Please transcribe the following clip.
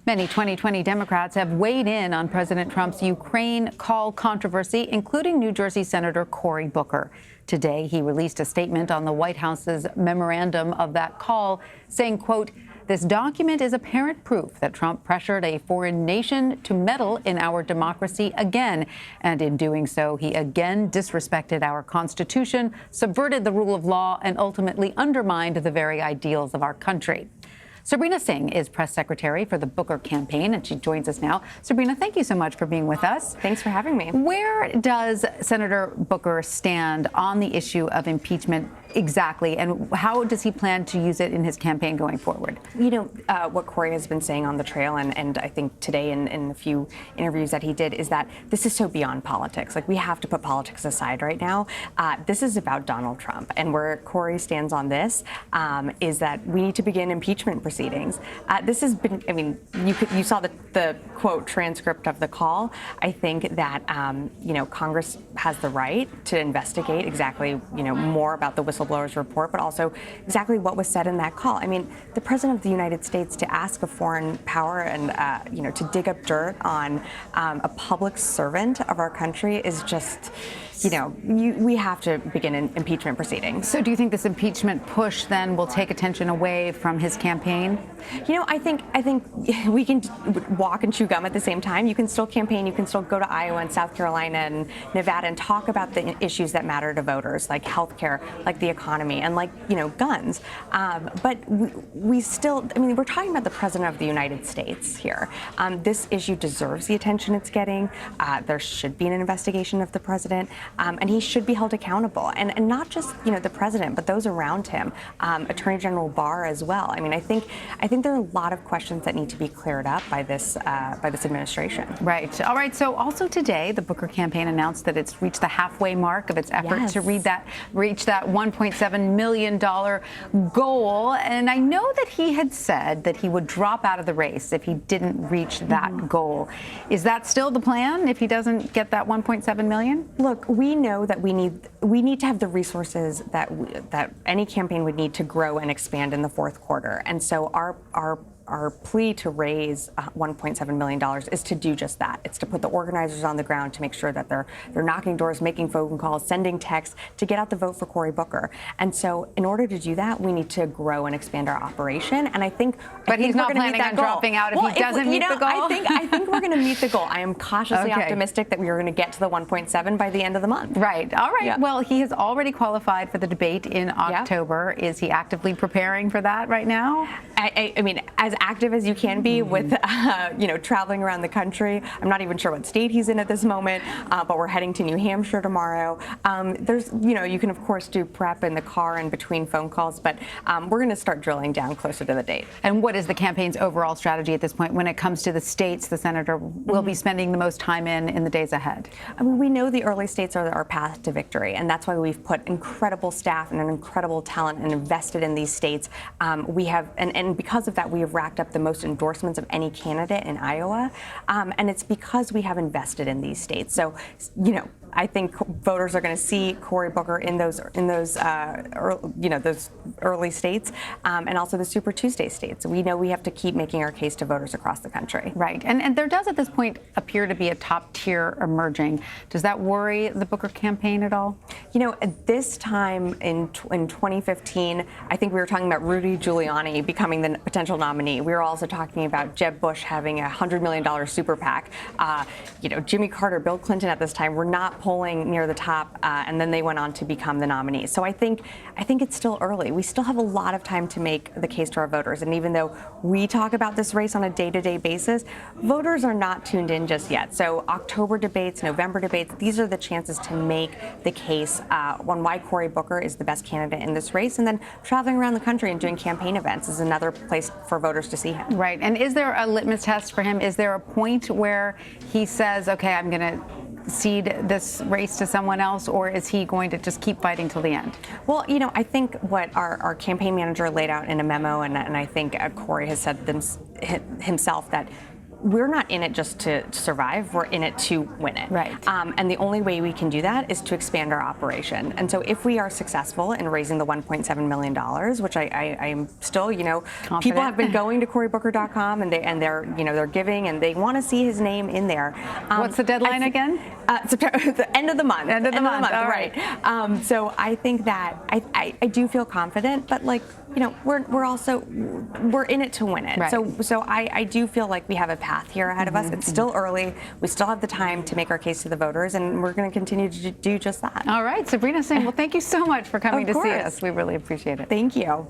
Many 2020 Democrats have weighed in on President Trump's Ukraine call controversy, including New Jersey Senator Cory Booker. Today, he released a statement on the White House's memorandum of that call, saying, quote, "This document is apparent proof that Trump pressured a foreign nation to meddle in our democracy again. And in doing so, he again disrespected our Constitution, subverted the rule of law, and ultimately undermined the very ideals of our country." Sabrina Singh is press secretary for the Booker campaign, and she joins us now. Sabrina, thank you so much for being with us. Thanks for having me. Where does Senator Booker stand on the issue of impeachment exactly, and how does he plan to use it in his campaign going forward? You know, what Cory has been saying on the trail, and I think today in a few interviews that he did, is that this is so beyond politics. Like, we have to put politics aside right now. This is about Donald Trump, and where Cory stands on this is that we need to begin impeachment proceedings. This has been, I mean, you saw the quote transcript of the call. I think that, Congress has the right to investigate exactly, more about the whistleblowers report, but also exactly what was said in that call. I mean, the President of the United States to ask a foreign power and, to dig up dirt on a public servant of our country is just, we have to begin impeachment proceedings. So do you think this impeachment push then will take attention away from his campaign? I think we can walk and chew gum at the same time. You can still campaign. You can still go to Iowa and South Carolina and Nevada and talk about the issues that matter to voters, like healthcare, like the economy, and like, guns. But we still, we're talking about the President of the United States here. This issue deserves the attention it's getting. There should be an investigation of the president. And he should be held accountable, and not just the president, but those around him, Attorney General Barr as well. I think there are a lot of questions that need to be cleared up by this administration. Right. All right. So also today, the Booker campaign announced that it's reached the halfway mark of its effort to reach that $1.7 million goal. And I know that he had said that he would drop out of the race if he didn't reach that goal. Is that still the plan if he doesn't get that $1.7 million? Look, we know that we need to have the resources that any campaign would need to grow and expand in the fourth quarter. And so our plea to raise $1.7 million is to do just that. It's to put the organizers on the ground to make sure that they're knocking doors, making phone calls, sending texts to get out the vote for Cory Booker. And so in order to do that, we need to grow and expand our operation. And I think he's not planning on dropping out if he doesn't meet the goal? I think we're going to meet the goal. I am cautiously optimistic that we are going to get to the 1.7 by the end of the month. Right. All right. Yeah. Well, he has already qualified for the debate in October. Yeah. Is he actively preparing for that right now? I mean, as active as you can be with, traveling around the country. I'm not even sure what state he's in at this moment, but we're heading to New Hampshire tomorrow. You can, of course, do prep in the car and between phone calls, but we're going to start drilling down closer to the date. And what is the campaign's overall strategy at this point when it comes to the states the senator will be spending the most time in the days ahead? We know the early states are our path to victory, and that's why we've put incredible staff and an incredible talent and invested in these states. We have, and because of that, we have racked up the most endorsements of any candidate in Iowa, and it's because we have invested in these states. So, I think voters are going to see Cory Booker in those early states, and also the Super Tuesday states. We know we have to keep making our case to voters across the country. Right, and there does at this point appear to be a top tier emerging. Does that worry the Booker campaign at all? At this time in 2015, I think we were talking about Rudy Giuliani becoming the potential nominee. We were also talking about Jeb Bush having a $100 million super PAC. Jimmy Carter, Bill Clinton at this time were not polling near the top, and then they went on to become the nominees. So I think it's still early. We still have a lot of time to make the case to our voters. And even though we talk about this race on a day-to-day basis, voters are not tuned in just yet. So October debates, November debates, these are the chances to make the case on why Cory Booker is the best candidate in this race. And then traveling around the country and doing campaign events is another place for voters to see him. Right. And is there a litmus test for him? Is there a point where he says, okay, I'm going to cede this race to someone else, or is he going to just keep fighting till the end? Well, I think what our campaign manager laid out in a memo, and I think Cory has said himself that we're not in it just to survive. We're in it to win it. Right. And the only way we can do that is to expand our operation. And so if we are successful in raising the $1.7 million, which I am still, Confident. people have been going to CoryBooker.com and they're giving and they want to see his name in there. What's the deadline again? September, the end of the month. End of the month. All right. So I think that I do feel confident, but we're in it to win it. Right. So I do feel like we have a path here ahead of us. It's still early. We still have the time to make our case to the voters, and we're going to continue to do just that. All right, Sabrina Singh, well, thank you so much for coming Of to see course. us. We really appreciate it. Thank you.